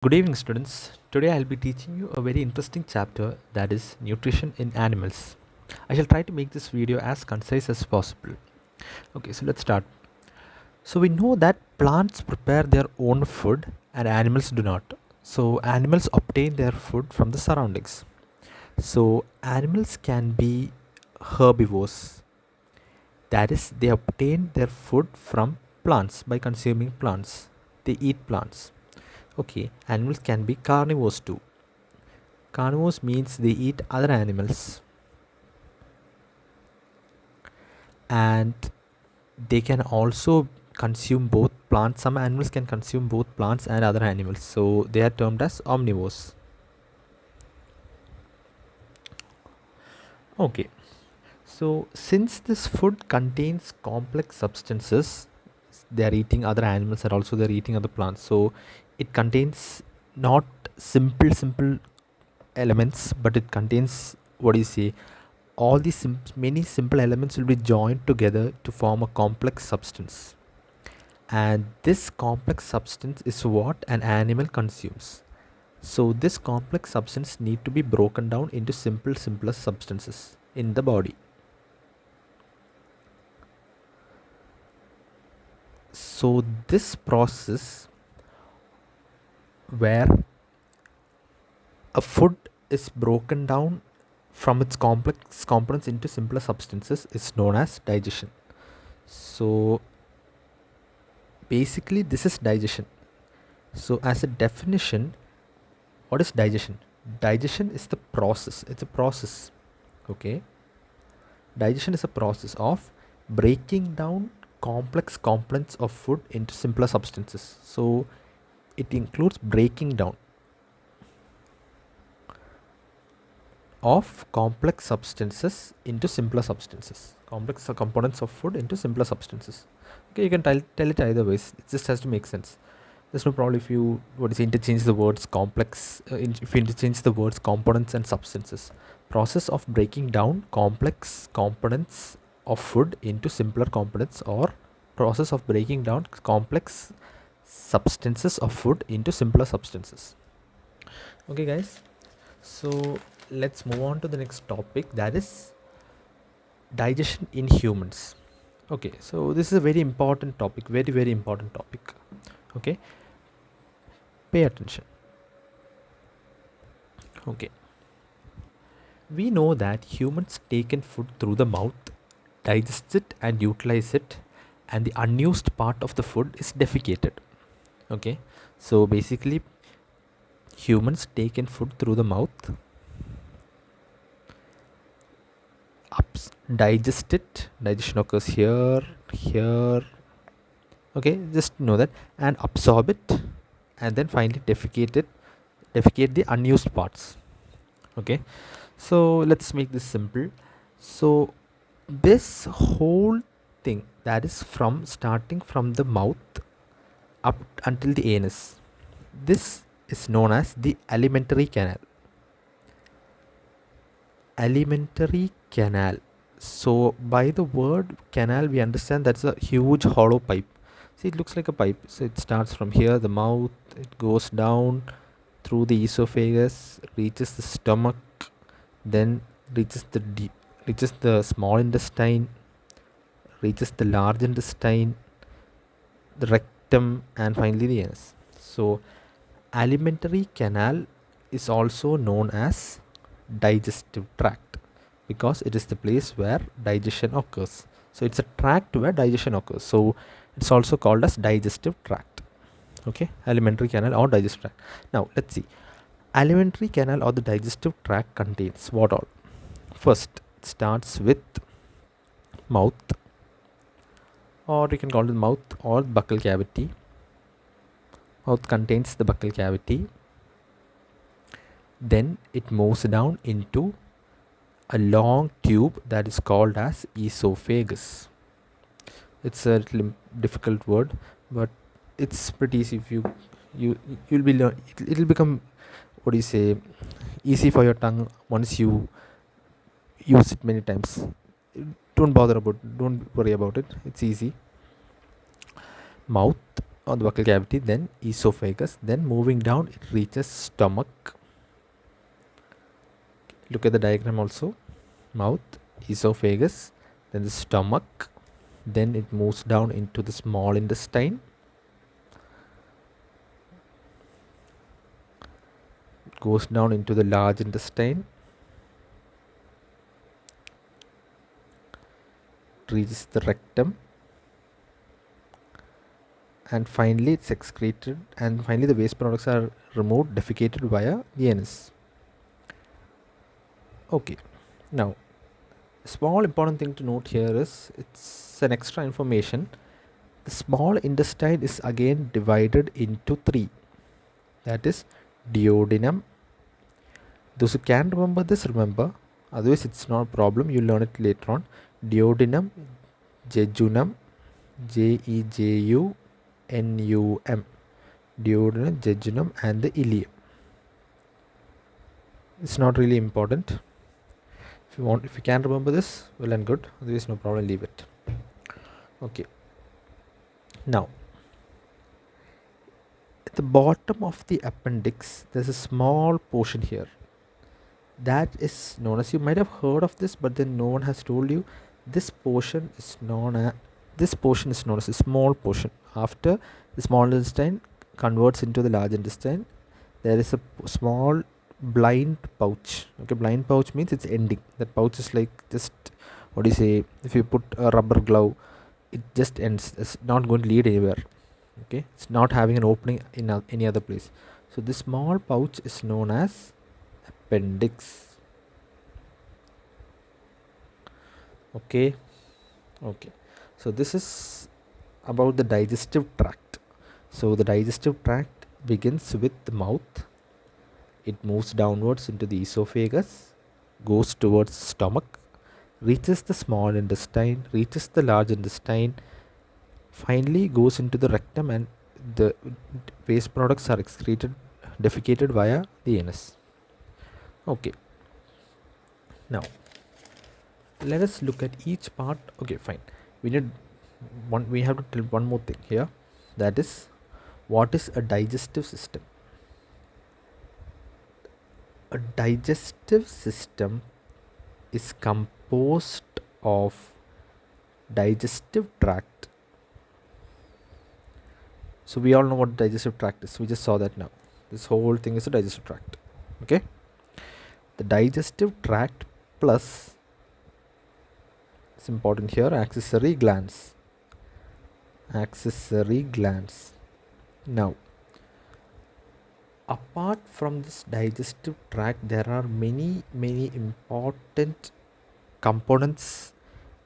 Good evening, students. Today I'll be teaching you a very interesting chapter, that is nutrition in animals. I shall try to make this video as concise as possible. Okay, so let's start. So we know that plants prepare their own food and animals do not. So animals obtain their food from the surroundings. So animals can be herbivores. That is, they obtain their food from plants by consuming plants. They eat plants. Okay, animals can be carnivores too. Carnivores means they eat other animals and they can also consume both plants. Some animals can consume both plants and other animals, so they are termed as omnivores. Okay, so since this food contains complex substances, they are eating other animals and also they're eating other plants, so it contains not simple elements, but it contains, what do you say, all these many simple elements will be joined together to form a complex substance, and this complex substance is what an animal consumes. So this complex substance need to be broken down into simpler substances in the body. So this process where a food is broken down from its complex components into simpler substances is known as digestion. So basically this is digestion. So as a definition, what is digestion? Digestion is the process. It's a process. Okay. Digestion is a process of breaking down complex components of food into simpler substances. So it includes breaking down of complex substances into simpler substances. Complex components of food into simpler substances. Okay, you can tell it either ways. It just has to make sense. There's no problem if you interchange the words complex, if you interchange the words components and substances. Process of breaking down complex components of food into simpler components, or process of breaking down complex substances of food into simpler substances. Okay guys, so let's move on to the next topic, that is digestion in humans. Okay, so this is a very important topic, very important topic. Okay, pay attention. Okay, we know that humans take in food through the mouth, digest it and utilize it, and the unused part of the food is defecated. Okay, so basically humans take in food through the mouth, digest it, digestion occurs here. Okay, just know that, and absorb it, and then finally defecate the unused parts. Okay, so let's make this simple. So this whole thing, that is from starting from the mouth up until the anus, this is known as the alimentary canal. Alimentary canal. So by the word canal we understand that's a huge hollow pipe. See, it looks like a pipe. So it starts from here, the mouth, it goes down through the esophagus, reaches the stomach, then reaches the small intestine, reaches the large intestine, the rectum, and finally the anus. So alimentary canal is also known as digestive tract because it is the place where digestion occurs. So it's a tract where digestion occurs. So it's also called as digestive tract. Okay, alimentary canal or digestive tract. Now let's see. Alimentary canal or the digestive tract contains what all? First, it starts with mouth, or you can call it mouth or buccal cavity. Mouth contains the buccal cavity. Then it moves down into a long tube that is called as esophagus. It's a little difficult word, but it's pretty easy. If you'll be it'll become, what do you say, easy for your tongue once you use it many times. Don't worry about it, it's easy. Mouth, on the buccal cavity, then esophagus, then moving down it reaches stomach. Look at the diagram also. Mouth, esophagus, then the stomach, then it moves down into the small intestine, goes down into the large intestine, reaches the rectum, and finally it's excreted, and finally the waste products are removed, defecated via the anus. Okay, now small important thing to note here is it's an extra information. The small intestine is again divided into three, that is duodenum. Those who can remember this, remember, otherwise it's not a problem, you'll learn it later on. Duodenum, jejunum, Jejunum, duodenum, jejunum, and the ileum. It's not really important. If you can remember this, well and good, otherwise no problem, leave it. Okay, now at the bottom of the appendix there's a small portion here that is known as, you might have heard of this but then no one has told you, this portion is known as a small portion. After the small intestine converts into the large intestine, there is a small blind pouch. Okay, blind pouch means it's ending. That pouch is like, just, what do you say, if you put a rubber glove, it just ends. It's not going to lead anywhere. Okay, it's not having an opening in any other place. So this small pouch is known as appendix. Okay, so this is about the digestive tract. So the digestive tract begins with the mouth, it moves downwards into the esophagus, goes towards the stomach, reaches the small intestine, reaches the large intestine, finally goes into the rectum, and the waste products are defecated via the anus. Okay, now let us look at each part. Okay, fine, we have to tell one more thing here, that is, what is a digestive system? A digestive system is composed of digestive tract. So we all know what digestive tract is, we just saw that now. This whole thing is a digestive tract. Okay, the digestive tract plus, it's important here, accessory glands. Now apart from this digestive tract, there are many important components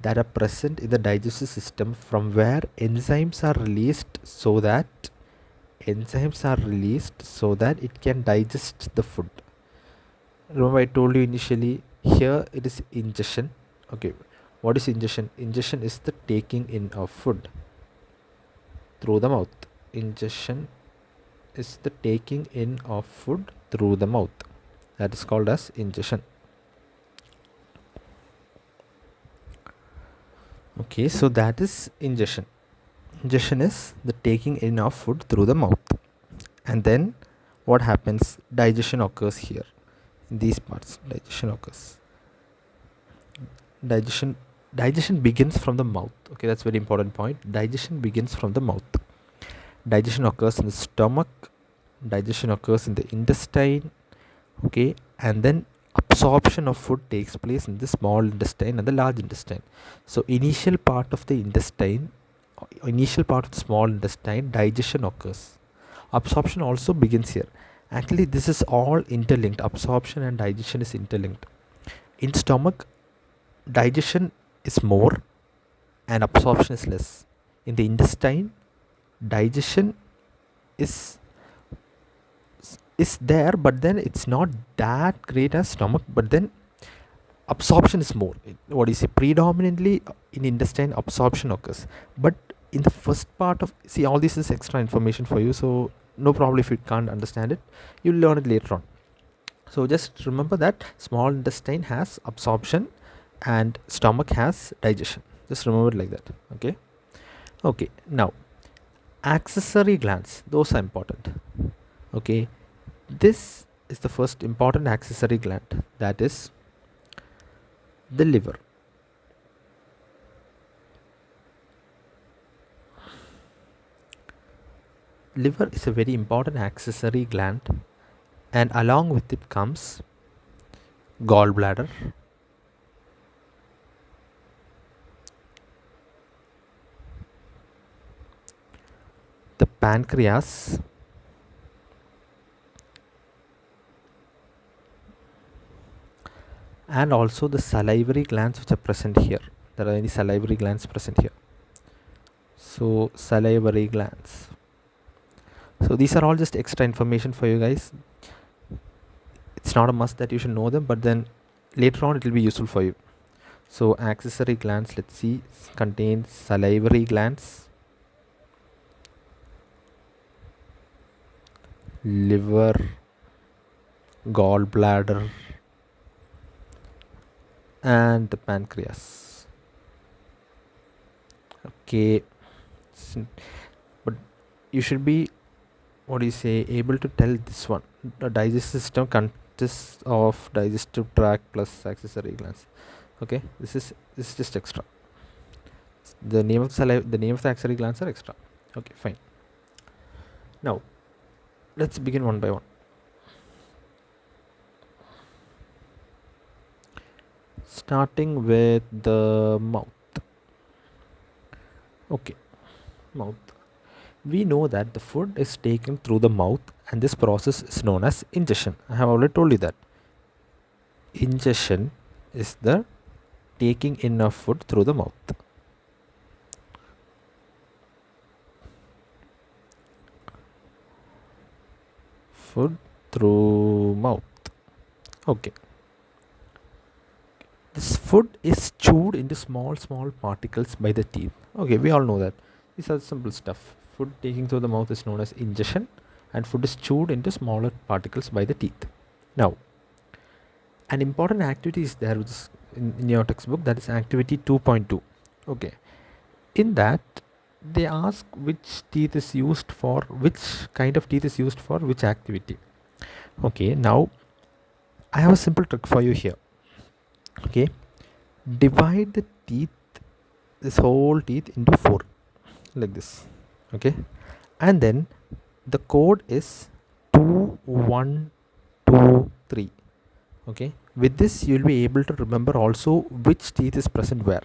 that are present in the digestive system, from where enzymes are released so that it can digest the food. Remember I told you initially, here it is ingestion. Okay, what is ingestion? Ingestion is the taking in of food through the mouth. Ingestion is the taking in of food through the mouth. That is called as ingestion. Okay, so that is ingestion. Ingestion is the taking in of food through the mouth. And then what happens? Digestion occurs here. In these parts, digestion occurs. Digestion begins from the mouth. Okay, that's a very important point. Digestion begins from the mouth. Digestion occurs in the stomach, digestion occurs in the intestine, okay, and then absorption of food takes place in the small intestine and the large intestine. So initial part of the small intestine, digestion occurs. Absorption also begins here. Actually, this is all interlinked. Absorption and digestion is interlinked. In stomach, digestion is more and absorption is less. In the intestine, digestion is there, but then it's not that great as stomach, but then absorption is more. What do you say? Predominantly in intestine, absorption occurs, but in the first part of, see, all this is extra information for you, so no problem if you can't understand it, you'll learn it later on. So just remember that small intestine has absorption and stomach has digestion. Just remember it like that. Okay, now Accessory glands, those are important. Okay, this is the first important accessory gland, that is the liver. Liver is a very important accessory gland, and along with it comes gallbladder, the pancreas, and also the salivary glands which are present here. There are any salivary glands present here. So salivary glands. So these are all just extra information for you guys. It's not a must that you should know them, but then later on it will be useful for you. So accessory glands, let's see, contains salivary glands, liver, gallbladder, and the pancreas. Okay, but you should be, what do you say, able to tell this one. The digestive system consists of digestive tract plus accessory glands. Okay, this is just extra. The name of the accessory glands are extra. Okay, fine. Now let's begin one by one. Starting with the mouth. Okay, mouth. We know that the food is taken through the mouth, and this process is known as ingestion. I have already told you that. Ingestion is the taking in of food through the mouth. Food through mouth. Okay. This food is chewed into small particles by the teeth. Okay, we all know that. These are simple stuff. Food taking through the mouth is known as ingestion, and food is chewed into smaller particles by the teeth. Now, an important activity is there in your textbook, that is activity 2.2. Okay, in that they ask which teeth is used for, which kind of teeth is used for which activity. Okay, now I have a simple trick for you here. Okay, divide the teeth, this whole teeth, into 4 like this. Okay, and then the code is 2 1 2 3. Okay, with this you will be able to remember also which teeth is present where.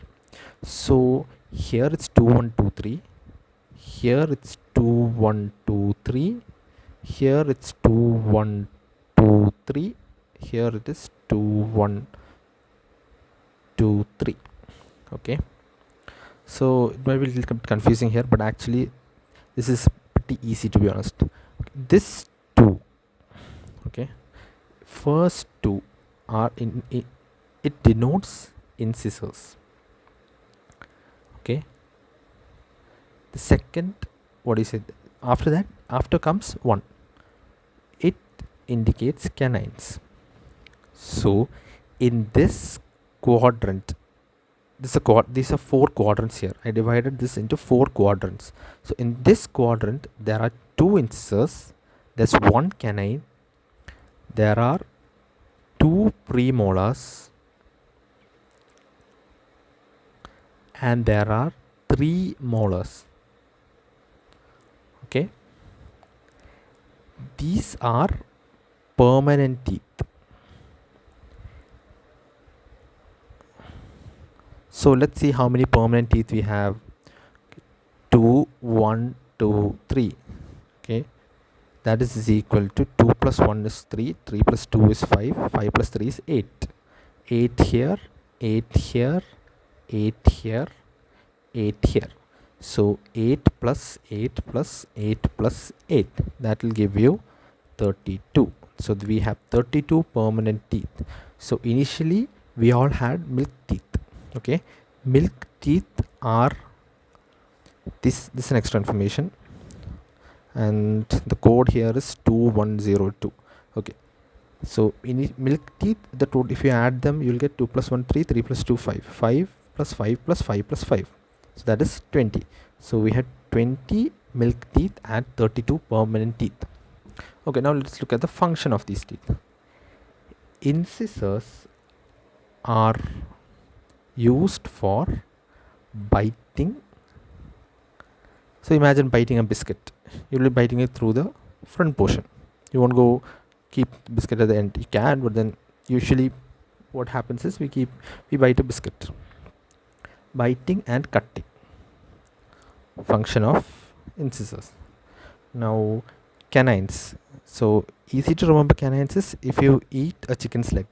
So here it's 2 1 2 3, here it's 2 1 2 3, here it's 2 1 2 3, here it is 2 1 2 3. Okay, so it might be a little bit confusing here, but actually this is pretty easy, to be honest. This 2, okay, first 2 are it denotes incisors. Okay, the second, what is it, after that, after comes 1, it indicates canines. So in this quadrant, these are 4 quadrants here. I divided this into 4 quadrants. So in this quadrant there are 2 incisors, there's 1 canine, there are 2 premolars, and there are 3 molars. Okay, these are permanent teeth. So let's see how many permanent teeth we have. 2 1 2 3. Okay, that is equal to 2 plus 1 is 3, 3 plus 2 is 5, 5 plus 3 is 8. 8 here, 8 here, 8 here, 8 here. So 8 plus 8 plus 8 plus 8, that will give you 32. So we have 32 permanent teeth. So initially we all had milk teeth. Okay, milk teeth are this is an extra information, and the code here is 2102. Okay, so in milk teeth, the total, if you add them, you will get 2 plus 1 3, 3 plus 2 5, 5 plus 5 plus 5 plus 5, so that is 20. So we had 20 milk teeth and 32 permanent teeth. Okay, now let's look at the function of these teeth. Incisors are used for biting. So imagine biting a biscuit. You'll be biting it through the front portion. You won't go keep biscuit at the end. You can, but then usually what happens is we bite a biscuit. Biting and cutting. Function of incisors. Now canines. So easy to remember canines is if you eat a chicken's leg.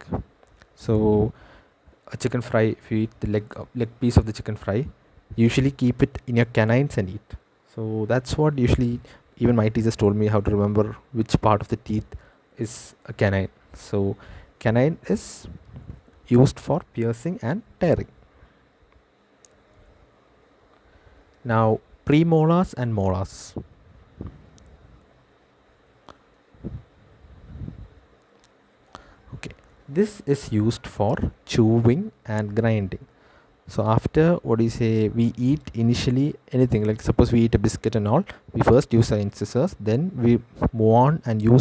So a chicken fry, if you eat the leg piece of the chicken fry, usually keep it in your canines and eat. So that's what usually even my teachers told me, how to remember which part of the teeth is a canine. So canine is used for piercing and tearing. Now premolars and molars. Okay, this is used for chewing and grinding. So after we eat initially anything, like suppose we eat a biscuit and all, we first use our incisors, then we move on and chew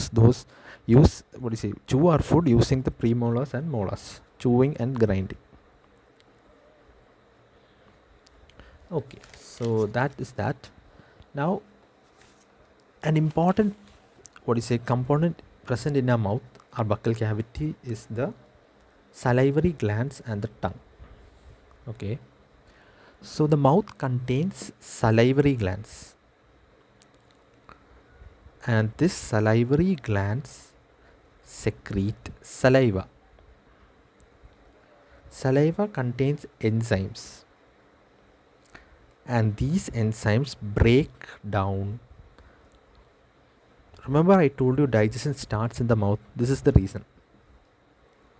our food using the premolars and molars, chewing and grinding. Okay, so that is that. Now an important component present in our mouth, our buccal cavity, is the salivary glands and the tongue. Okay, so the mouth contains salivary glands, and this salivary glands secrete saliva. Saliva contains enzymes, and these enzymes break down. Remember, I told you digestion starts in the mouth. This is the reason.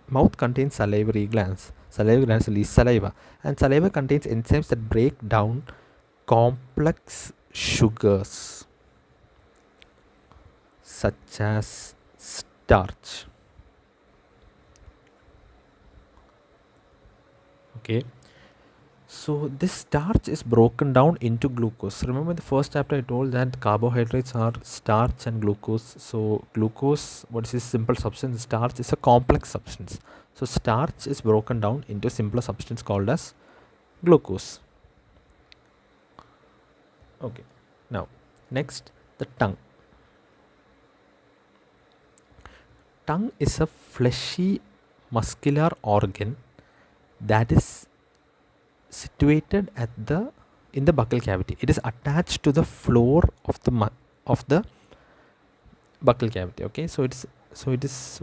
Mouth contains salivary glands. Salivary glands release saliva, and saliva contains enzymes that break down complex sugars such as starch. Okay, so this starch is broken down into glucose. Remember in the first chapter I told that carbohydrates are starch and glucose. So glucose, what is this simple substance? Starch is a complex substance. So starch is broken down into a simpler substance called as glucose. Okay, now next, the tongue. Tongue is a fleshy muscular organ that is situated in the buccal cavity. It is attached to the floor of the buccal cavity. Okay, so it is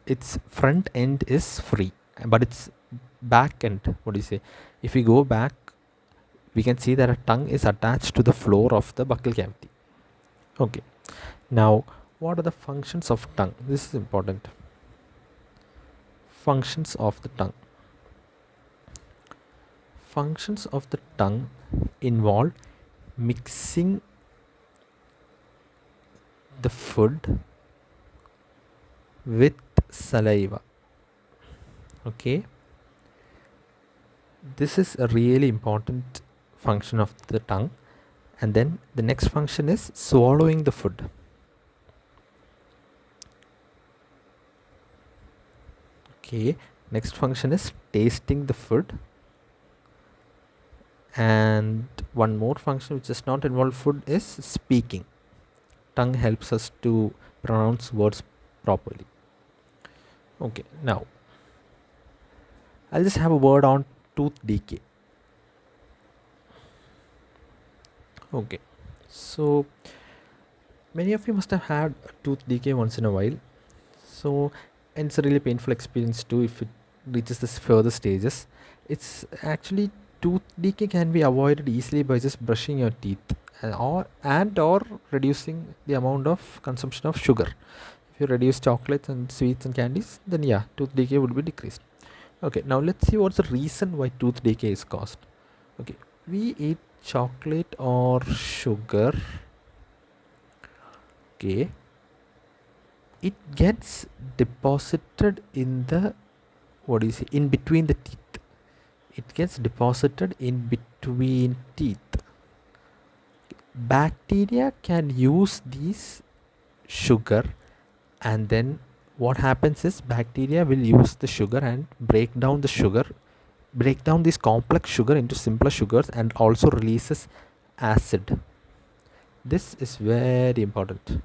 its front end is free, but its back end, if we go back, we can see that a tongue is attached to the floor of the buccal cavity. Okay, now what are the functions of tongue? This is important. Functions of the tongue. Functions of the tongue involve mixing the food with saliva. Okay, this is a really important function of the tongue. And then the next function is swallowing the food. Okay, next function is tasting the food. And one more function which does not involve food is speaking. Tongue helps us to pronounce words properly. Okay, now I'll just have a word on tooth decay. Okay, so many of you must have had a tooth decay once in a while. So, and it's a really painful experience too if it reaches this further stages. It's actually, tooth decay can be avoided easily by just brushing your teeth or reducing the amount of consumption of sugar. If you reduce chocolates and sweets and candies, then yeah, tooth decay would be decreased. Okay, now let's see what's the reason why tooth decay is caused. Okay, we eat chocolate or sugar. Okay, it gets deposited in the in between the teeth. It gets deposited in between teeth. Bacteria can use these sugar, and then what happens is bacteria will use the sugar and break down this complex sugar into simpler sugars, and also releases acid. This is very important.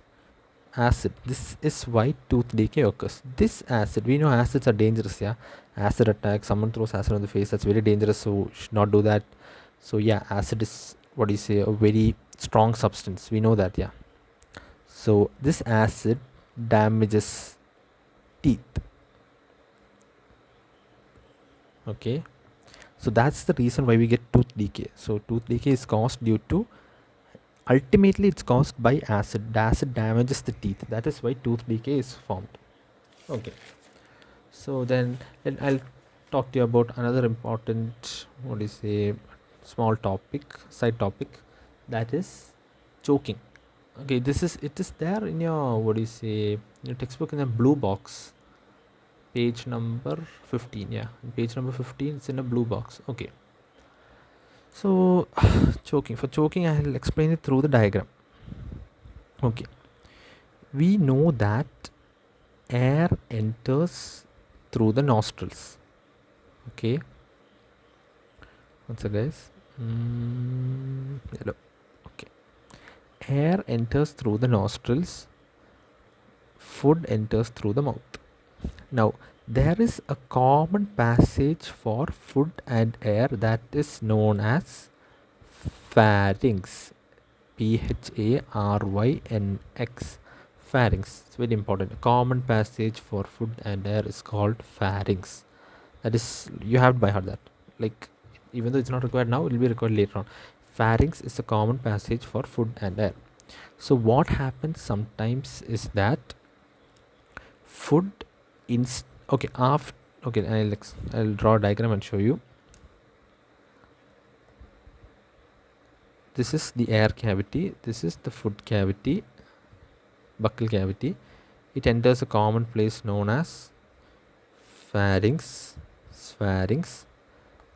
Acid. This is why tooth decay occurs. This acid, we know acids are dangerous, yeah. Acid attack, someone throws acid on the face, that's very dangerous, so should not do that. So yeah, acid is, what do you say, a very strong substance. We know that, yeah. So this acid damages teeth. Okay. So that's the reason why we get tooth decay. So tooth decay is caused due to, ultimately it's caused by acid. The acid damages the teeth. That is why tooth decay is formed. Okay. So then I'll talk to you about another important, what do you say, small topic, side topic, that is choking. Okay, it is there in your, what do you say, your textbook in a blue box, page number 15. Yeah, page number 15, it's in a blue box. Okay. So choking, for choking I'll explain it through the diagram. Okay, we know that air enters through the nostrils. Okay, what's up guys? Hello. Okay, air enters through the nostrils, food enters through the mouth. Now there is a common passage for food and air that is known as pharynx. Pharynx. Pharynx. It's very important. A common passage for food and air is called pharynx. That is, you have to by heart that. Like, even though it's not required now, it will be required later on. Pharynx is a common passage for food and air. So what happens sometimes is that food okay, I'll draw a diagram and show you. This is the air cavity, this is the food cavity, buccal cavity. It enters a common place known as pharynx.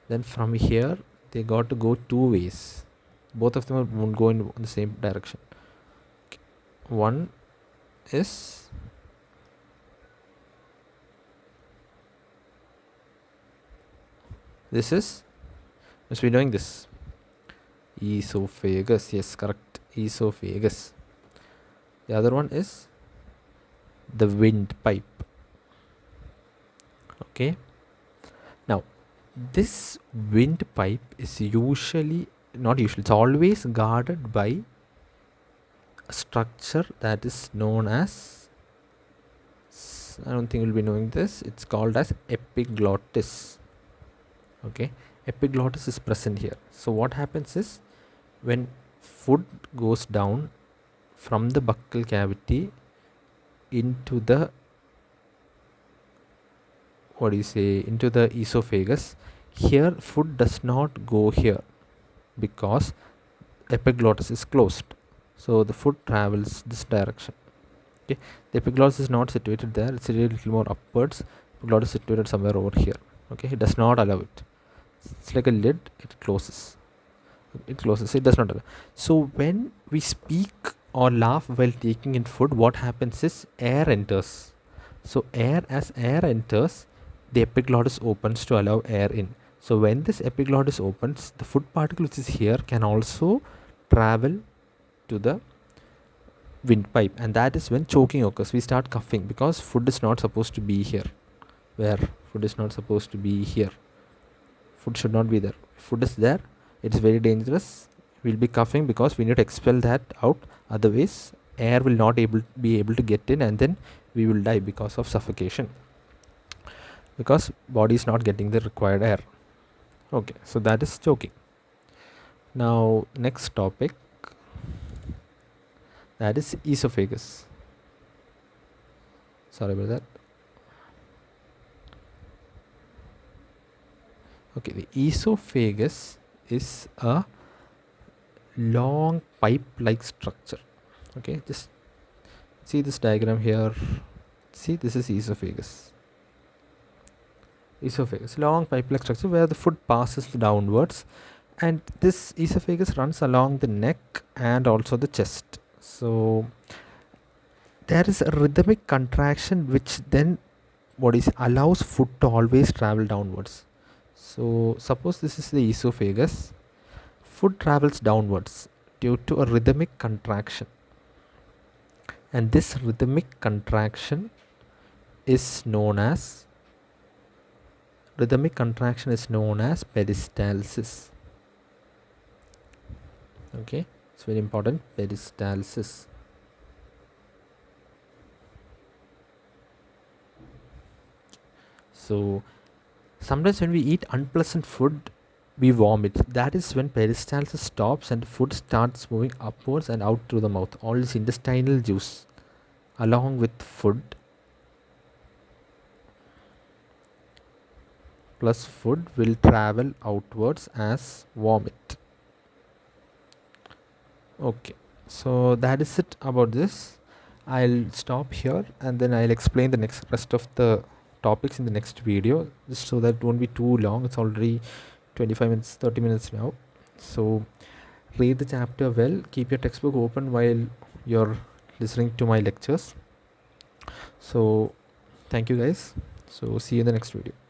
Then from here they got to go two ways. Both of them won't go in the same direction. Okay. One is this is, must be knowing this, esophagus. Yes, correct, esophagus. The other one is the windpipe. Okay, now this windpipe is it's always guarded by a structure that is known as, I don't think you'll be knowing this, it's called as epiglottis. Okay, epiglottis is present here. So what happens is, when food goes down from the buccal cavity into the, what do you say, into the esophagus, here food does not go here because epiglottis is closed, so the food travels this direction. Okay, the epiglottis is not situated there, it's situated a little more upwards. Epiglottis is situated somewhere over here. Okay, it does not allow it. It's like a lid, it closes, it does not allow. So when we speak or laugh while taking in food, what happens is air enters. So as air enters, the epiglottis opens to allow air in. So when this epiglottis opens, the food particle which is here can also travel to the windpipe, and that is when choking occurs. We start coughing because food is not supposed to be here. Where food is not supposed to be here. Food should not be there. If food is there, it's very dangerous. We'll be coughing because we need to expel that out. Otherwise, air will not be able to get in, and then we will die because of suffocation. Because body is not getting the required air. Okay, so that is choking. Now next topic, that is esophagus. Sorry about that. Okay, the esophagus is a long pipe-like structure. Okay, just see this diagram here. See, this is esophagus. Esophagus, long pipe-like structure where the food passes downwards, And this esophagus runs along the neck and also the chest. So there is a rhythmic contraction which then what is allows food to always travel downwards. So suppose this is the esophagus, food travels downwards due to a rhythmic contraction, and this rhythmic contraction is known as peristalsis. Okay, it's very important, peristalsis. So sometimes when we eat unpleasant food, we vomit. That is when peristalsis stops and food starts moving upwards and out through the mouth. All this intestinal juice along with food plus food will travel outwards as vomit. Okay, so that is it about this. I'll stop here and then I'll explain the next rest of the topics in the next video, just so that it won't be too long. It's already 25 minutes, 30 minutes now. So read the chapter well, keep your textbook open while you're listening to my lectures. So thank you guys. So see you in the next video.